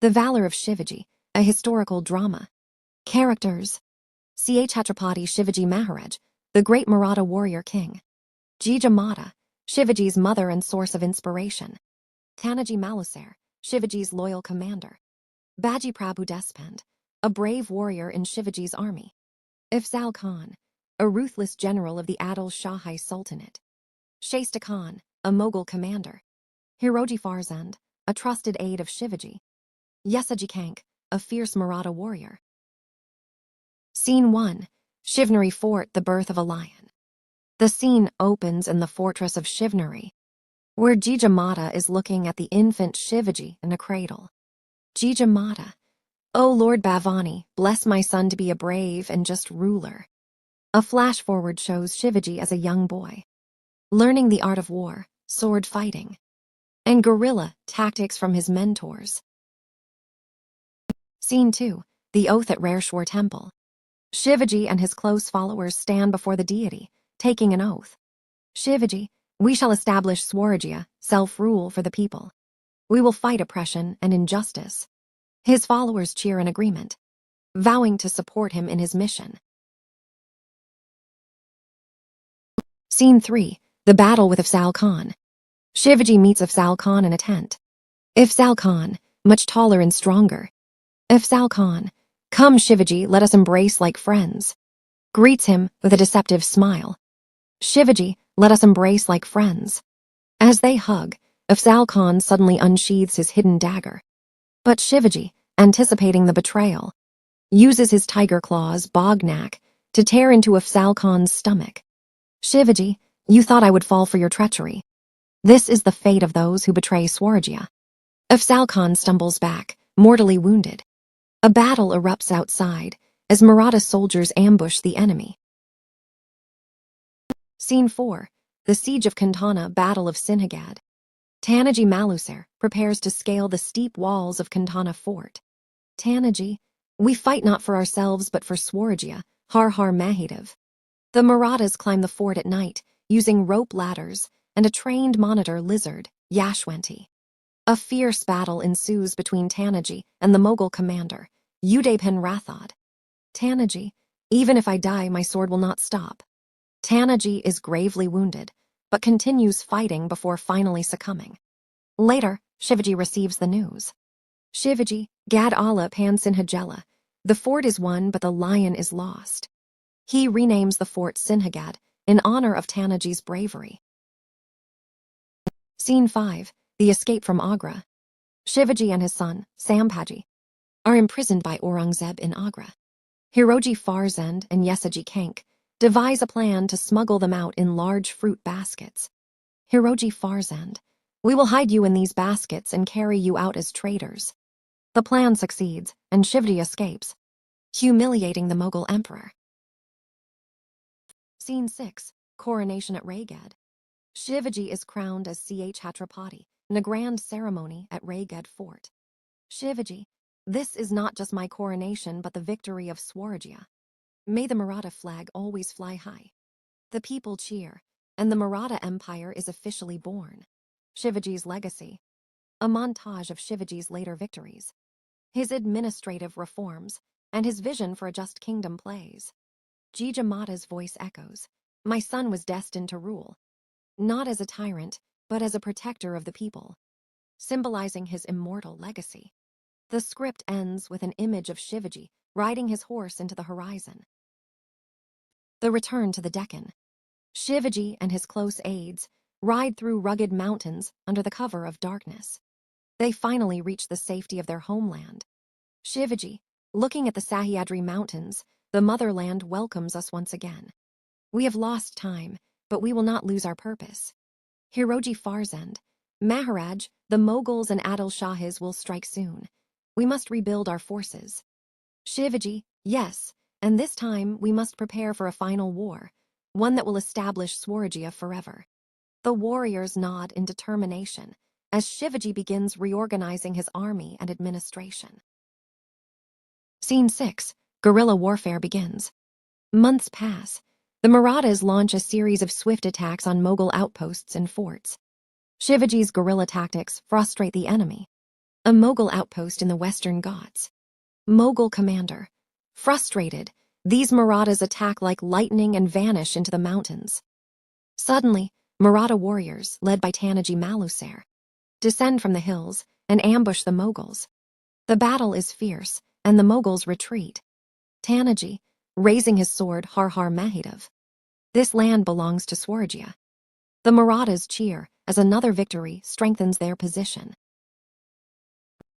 The Valor of Shivaji, a historical drama. Characters: Chhatrapati Shivaji Maharaj, the great Maratha warrior king. Jija Mata, Shivaji's mother and source of inspiration. Tanaji Malusare, Shivaji's loyal commander. Baji Prabhu Deshpande, a brave warrior in Shivaji's army. Afzal Khan, a ruthless general of the Adil Shahi Sultanate. Shaista Khan, a Mughal commander. Hiroji Farzand, a trusted aide of Shivaji. Yesaji Kank, a fierce Maratha warrior. Scene 1. Shivneri Fort, the birth of a lion. The scene opens in the fortress of Shivneri, where Jija Mata is looking at the infant Shivaji in a cradle. Jija Mata: "O Lord Bhavani, bless my son to be a brave and just ruler." A flash forward shows Shivaji as a young boy, learning the art of war, sword fighting, and guerrilla tactics from his mentors. Scene 2. The Oath at Rareshwar Temple. Shivaji and his close followers stand before the deity, taking an oath. Shivaji: "We shall establish Swarajya, self-rule for the people. We will fight oppression and injustice." His followers cheer in agreement, vowing to support him in his mission. Scene 3. The Battle with Afzal Khan. Shivaji meets Afzal Khan in a tent. Afzal Khan, much taller and stronger. Afzal Khan: "Come, Shivaji, let us embrace like friends." Greets him with a deceptive smile. Shivaji: "Let us embrace like friends." As they hug, Afzal Khan suddenly unsheathes his hidden dagger. But Shivaji, anticipating the betrayal, uses his tiger claws, Bognak, to tear into Afzal Khan's stomach. Shivaji: "You thought I would fall for your treachery. This is the fate of those who betray Swarajya." Afzal Khan stumbles back, mortally wounded. A battle erupts outside as Maratha soldiers ambush the enemy. Scene 4. The Siege of Kantana, Battle of Sinhagad. Tanaji Malusare prepares to scale the steep walls of Kantana Fort. Tanaji: "We fight not for ourselves but for Swarajya, Har Har Mahadev." The Marathas climb the fort at night, using rope ladders and a trained monitor lizard, Yashwanti. A fierce battle ensues between Tanaji and the Mughal commander, Udaypan Rathod. Tanaji: "Even if I die, my sword will not stop." Tanaji is gravely wounded, but continues fighting before finally succumbing. Later, Shivaji receives the news. Shivaji: "Gad Allah Pan Sinhajela. The fort is won, but the lion is lost." He renames the fort Sinhagad in honor of Tanaji's bravery. Scene 5. The Escape from Agra. Shivaji and his son, Sambhaji, are imprisoned by Aurangzeb in Agra. Hiroji Farzand and Yesaji Kank devise a plan to smuggle them out in large fruit baskets. Hiroji Farzand: "We will hide you in these baskets and carry you out as traitors." The plan succeeds, and Shivaji escapes, humiliating the Mughal emperor. Scene 6. Coronation at Raigad. Shivaji is crowned as Chhatrapati in a grand ceremony at Raigad Fort. Shivaji: "This is not just my coronation but the victory of Swarajya. May the Maratha flag always fly high." The people cheer, and the Maratha Empire is officially born. Shivaji's legacy. A montage of Shivaji's later victories, his administrative reforms, and his vision for a just kingdom plays. Jija Mata's voice echoes: "My son was destined to rule, not as a tyrant, but as a protector of the people," symbolizing his immortal legacy. The script ends with an image of Shivaji riding his horse into the horizon. The return to the Deccan. Shivaji and his close aides ride through rugged mountains under the cover of darkness. They finally reach the safety of their homeland. Shivaji: "Looking at the Sahyadri Mountains, the motherland welcomes us once again. We have lost time, but we will not lose our purpose." Hiroji Farzand: "Maharaj, the Mughals and Adil Shahis will strike soon. We must rebuild our forces." Shivaji: "Yes, and this time we must prepare for a final war, one that will establish Swarajya forever." The warriors nod in determination as Shivaji begins reorganizing his army and administration. Scene 6. Guerrilla warfare begins. Months pass. The Marathas launch a series of swift attacks on Mughal outposts and forts. Shivaji's guerrilla tactics frustrate the enemy. a Mughal outpost in the Western Ghats. Mughal commander. Frustrated, these Marathas attack like lightning and vanish into the mountains. Suddenly, Maratha warriors, led by Tanaji Malusare, descend from the hills and ambush the Mughals. The battle is fierce, and the Mughals retreat. Tanaji, raising his sword Har Har Mahadev. This land belongs to Swarajya. The Marathas cheer as another victory strengthens their position.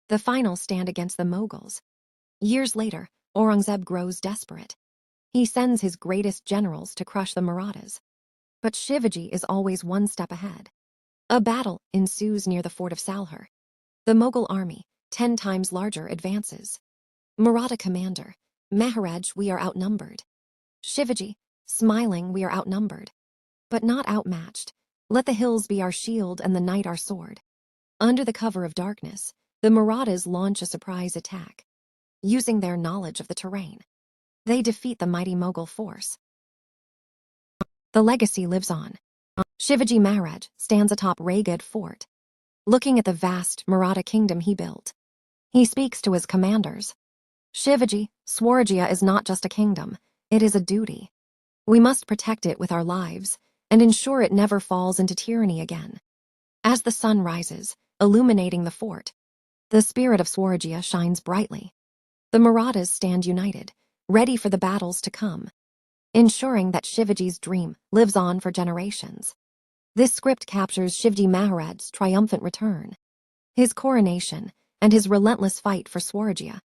The final stand against the Mughals. Years later, Aurangzeb grows desperate. He sends his greatest generals to crush the Marathas. But Shivaji is always one step ahead. A battle ensues near the fort of Salhar. The Mughal army, 10 times larger, advances. Maratha commander, Maharaj, we are outnumbered. Shivaji, smiling, we are outnumbered, but not outmatched. Let the hills be our shield and the night our sword. Under the cover of darkness, the Marathas launch a surprise attack. Using their knowledge of the terrain, they defeat the mighty Mughal force. The legacy lives on. Shivaji Maharaj stands atop Raigad fort, looking at the vast Maratha kingdom he built. He speaks to his commanders. Shivaji, Swarajya is not just a kingdom, it is a duty. We must protect it with our lives and ensure it never falls into tyranny again. As the sun rises, illuminating the fort, the spirit of Swarajya shines brightly. The Marathas stand united, ready for the battles to come, ensuring that Shivaji's dream lives on for generations. This script captures Shivaji Maharaj's triumphant return, his coronation, and his relentless fight for Swarajya.